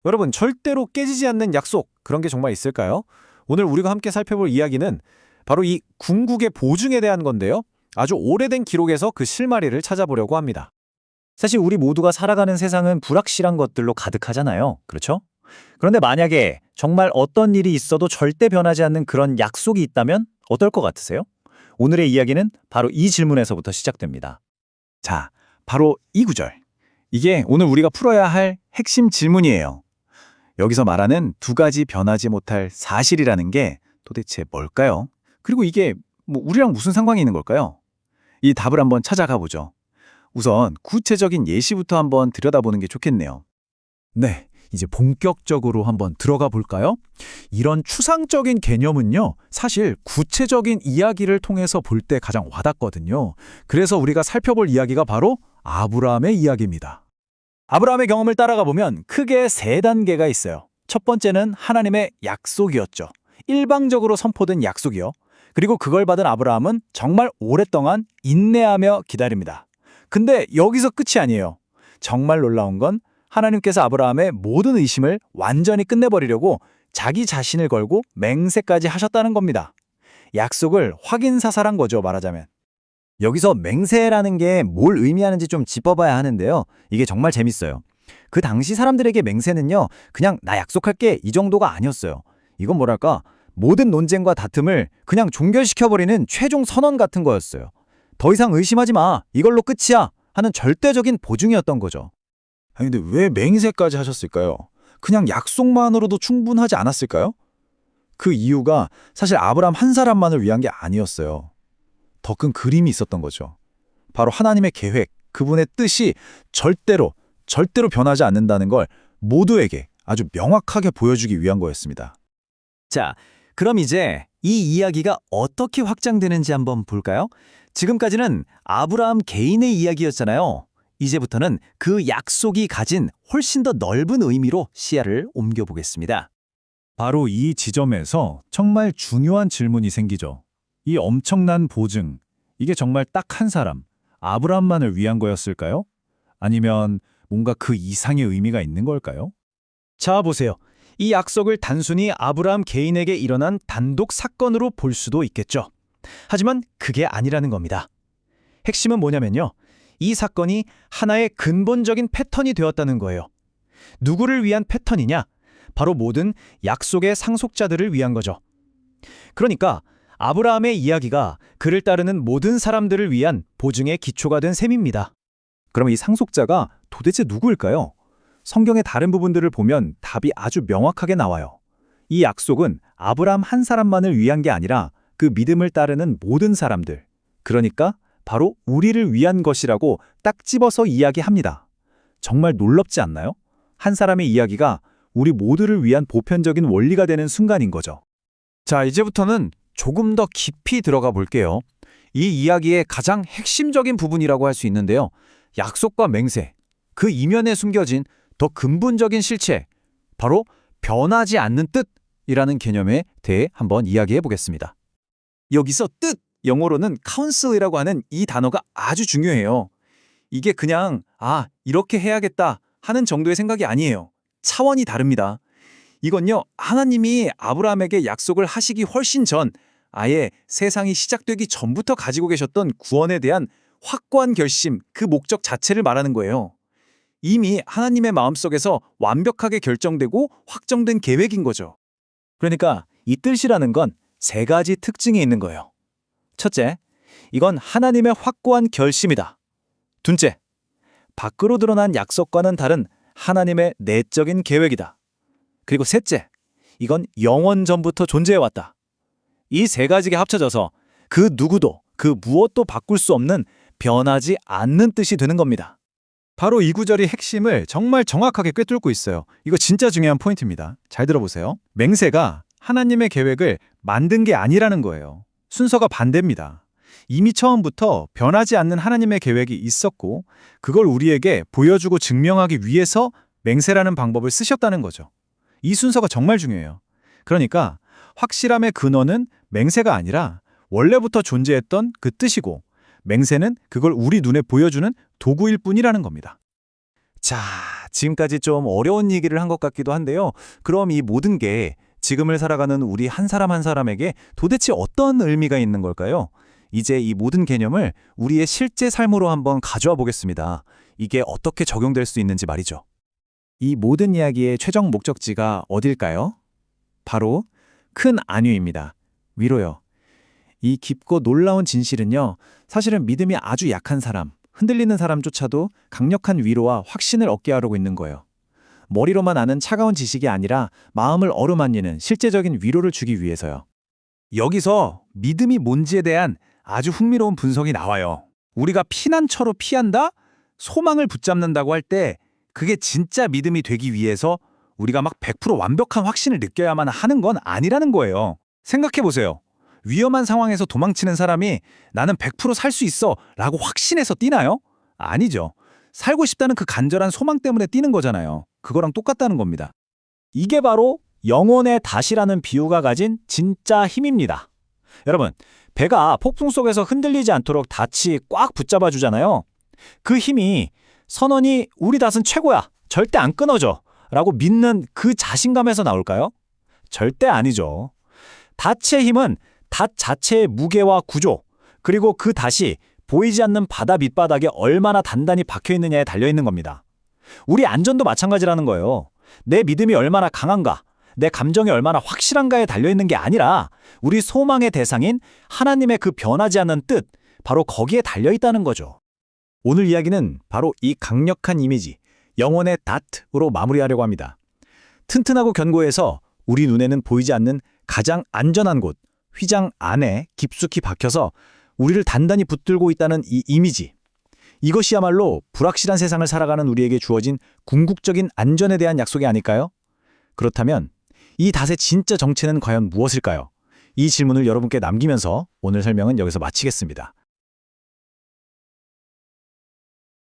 여러분, 절대로 깨지지 않는 약속, 그런 게 정말 있을까요? 오늘 우리가 함께 살펴볼 이야기는 바로 이 궁극의 보증에 대한 건데요. 아주 오래된 기록에서 그 실마리를 찾아보려고 합니다. 사실 우리 모두가 살아가는 세상은 불확실한 것들로 가득하잖아요. 그렇죠? 그런데 만약에 정말 어떤 일이 있어도 절대 변하지 않는 그런 약속이 있다면 어떨 것 같으세요? 오늘의 이야기는 바로 이 질문에서부터 시작됩니다. 자, 바로 이 구절. 이게 오늘 우리가 풀어야 할 핵심 질문이에요. 여기서 말하는 두 가지 변하지 못할 사실이라는 게 도대체 뭘까요? 그리고 이게 우리랑 무슨 상관이 있는 걸까요? 이 답을 한번 찾아가 보죠. 우선 구체적인 예시부터 한번 들여다보는 게 좋겠네요. 네, 이제 본격적으로 한번 들어가 볼까요? 이런 추상적인 개념은요, 사실 구체적인 이야기를 통해서 볼 때 가장 와닿거든요. 그래서 우리가 살펴볼 이야기가 바로 아브라함의 이야기입니다. 아브라함의 경험을 따라가 보면 크게 세 단계가 있어요. 첫 번째는 하나님의 약속이었죠. 일방적으로 선포된 약속이요. 그리고 그걸 받은 아브라함은 정말 오랫동안 인내하며 기다립니다. 근데 여기서 끝이 아니에요. 정말 놀라운 건 하나님께서 아브라함의 모든 의심을 완전히 끝내버리려고 자기 자신을 걸고 맹세까지 하셨다는 겁니다. 약속을 확인사살한 거죠, 말하자면. 여기서 맹세라는 게 뭘 의미하는지 좀 짚어봐야 하는데요. 이게 정말 재밌어요. 그 당시 사람들에게 맹세는요, 그냥 나 약속할게 이 정도가 아니었어요. 이건 뭐랄까, 모든 논쟁과 다툼을 그냥 종결시켜버리는 최종 선언 같은 거였어요. 더 이상 의심하지 마, 이걸로 끝이야 하는 절대적인 보증이었던 거죠. 아니, 근데 왜 맹세까지 하셨을까요? 그냥 약속만으로도 충분하지 않았을까요? 그 이유가 사실 아브라함 한 사람만을 위한 게 아니었어요. 더 큰 그림이 있었던 거죠. 바로 하나님의 계획, 그분의 뜻이 절대로 변하지 않는다는 걸 모두에게 아주 명확하게 보여주기 위한 거였습니다. 자, 그럼 이제 이 이야기가 어떻게 확장되는지 한번 볼까요? 지금까지는 아브라함 개인의 이야기였잖아요. 이제부터는 그 약속이 가진 훨씬 더 넓은 의미로 시야를 옮겨보겠습니다. 바로 이 지점에서 정말 중요한 질문이 생기죠. 이 엄청난 보증, 이게 정말 딱 한 사람, 아브라함만을 위한 거였을까요? 아니면 뭔가 그 이상의 의미가 있는 걸까요? 자, 보세요. 이 약속을 단순히 아브라함 개인에게 일어난 단독 사건으로 볼 수도 있겠죠. 하지만 그게 아니라는 겁니다. 핵심은 뭐냐면요. 이 사건이 하나의 근본적인 패턴이 되었다는 거예요. 누구를 위한 패턴이냐? 바로 모든 약속의 상속자들을 위한 거죠. 그러니까 아브라함의 이야기가 그를 따르는 모든 사람들을 위한 보증의 기초가 된 셈입니다. 그럼 이 상속자가 도대체 누구일까요? 성경의 다른 부분들을 보면 답이 아주 명확하게 나와요. 이 약속은 아브라함 한 사람만을 위한 게 아니라 그 믿음을 따르는 모든 사람들, 그러니까 바로 우리를 위한 것이라고 딱 집어서 이야기합니다. 정말 놀랍지 않나요? 한 사람의 이야기가 우리 모두를 위한 보편적인 원리가 되는 순간인 거죠. 자, 이제부터는 조금 더 깊이 들어가 볼게요. 이 이야기의 가장 핵심적인 부분이라고 할 수 있는데요. 약속과 맹세, 그 이면에 숨겨진 더 근본적인 실체, 바로 변하지 않는 뜻이라는 개념에 대해 한번 이야기해 보겠습니다. 여기서 뜻, 영어로는 counsel이라고 하는 이 단어가 아주 중요해요. 이게 그냥 이렇게 해야겠다 하는 정도의 생각이 아니에요. 차원이 다릅니다. 이건요, 하나님이 아브라함에게 약속을 하시기 훨씬 전, 아예 세상이 시작되기 전부터 가지고 계셨던 구원에 대한 확고한 결심, 그 목적 자체를 말하는 거예요. 이미 하나님의 마음속에서 완벽하게 결정되고 확정된 계획인 거죠. 그러니까 이 뜻이라는 건 세 가지 특징이 있는 거예요. 첫째, 이건 하나님의 확고한 결심이다. 둘째, 밖으로 드러난 약속과는 다른 하나님의 내적인 계획이다. 그리고 셋째, 이건 영원 전부터 존재해왔다. 이 세 가지가 합쳐져서 그 누구도 그 무엇도 바꿀 수 없는 변하지 않는 뜻이 되는 겁니다. 바로 이 구절이 핵심을 정말 정확하게 꿰뚫고 있어요. 이거 진짜 중요한 포인트입니다. 잘 들어보세요. 맹세가 하나님의 계획을 만든 게 아니라는 거예요. 순서가 반대입니다. 이미 처음부터 변하지 않는 하나님의 계획이 있었고 그걸 우리에게 보여주고 증명하기 위해서 맹세라는 방법을 쓰셨다는 거죠. 이 순서가 정말 중요해요. 그러니까 확실함의 근원은 맹세가 아니라 원래부터 존재했던 그 뜻이고 맹세는 그걸 우리 눈에 보여주는 도구일 뿐이라는 겁니다. 자, 지금까지 좀 어려운 얘기를 한 것 같기도 한데요. 그럼 이 모든 게 지금을 살아가는 우리 한 사람 한 사람에게 도대체 어떤 의미가 있는 걸까요? 이제 이 모든 개념을 우리의 실제 삶으로 한번 가져와 보겠습니다. 이게 어떻게 적용될 수 있는지 말이죠. 이 모든 이야기의 최종 목적지가 어딜까요? 바로 큰 안위입니다. 위로요. 이 깊고 놀라운 진실은요, 사실은 믿음이 아주 약한 사람, 흔들리는 사람조차도 강력한 위로와 확신을 얻게 하려고 있는 거예요. 머리로만 아는 차가운 지식이 아니라 마음을 어루만지는 실제적인 위로를 주기 위해서요. 여기서 믿음이 뭔지에 대한 아주 흥미로운 분석이 나와요. 우리가 피난처로 피한다? 소망을 붙잡는다고 할 때 그게 진짜 믿음이 되기 위해서 우리가 막 100% 완벽한 확신을 느껴야만 하는 건 아니라는 거예요. 생각해 보세요. 위험한 상황에서 도망치는 사람이 나는 100% 살 수 있어 라고 확신해서 뛰나요? 아니죠. 살고 싶다는 그 간절한 소망 때문에 뛰는 거잖아요. 그거랑 똑같다는 겁니다. 이게 바로 영혼의 닷이라는 비유가 가진 진짜 힘입니다. 여러분, 배가 폭풍 속에서 흔들리지 않도록 닷이 꽉 붙잡아 주잖아요. 그 힘이 선원이 우리 닷은 최고야, 절대 안 끊어져 라고 믿는 그 자신감에서 나올까요? 절대 아니죠. 닷의 힘은 닷 자체의 무게와 구조, 그리고 그 닷이 보이지 않는 바다 밑바닥에 얼마나 단단히 박혀 있느냐에 달려 있는 겁니다. 우리 안전도 마찬가지라는 거예요. 내 믿음이 얼마나 강한가, 내 감정이 얼마나 확실한가에 달려 있는 게 아니라 우리 소망의 대상인 하나님의 그 변하지 않는 뜻, 바로 거기에 달려 있다는 거죠. 오늘 이야기는 바로 이 강력한 이미지, 영혼의 닷으로 마무리하려고 합니다. 튼튼하고 견고해서 우리 눈에는 보이지 않는 가장 안전한 곳, 휘장 안에 깊숙이 박혀서 우리를 단단히 붙들고 있다는 이 이미지. 이것이야말로 불확실한 세상을 살아가는 우리에게 주어진 궁극적인 안전에 대한 약속이 아닐까요? 그렇다면 이 닷의 진짜 정체는 과연 무엇일까요? 이 질문을 여러분께 남기면서 오늘 설명은 여기서 마치겠습니다.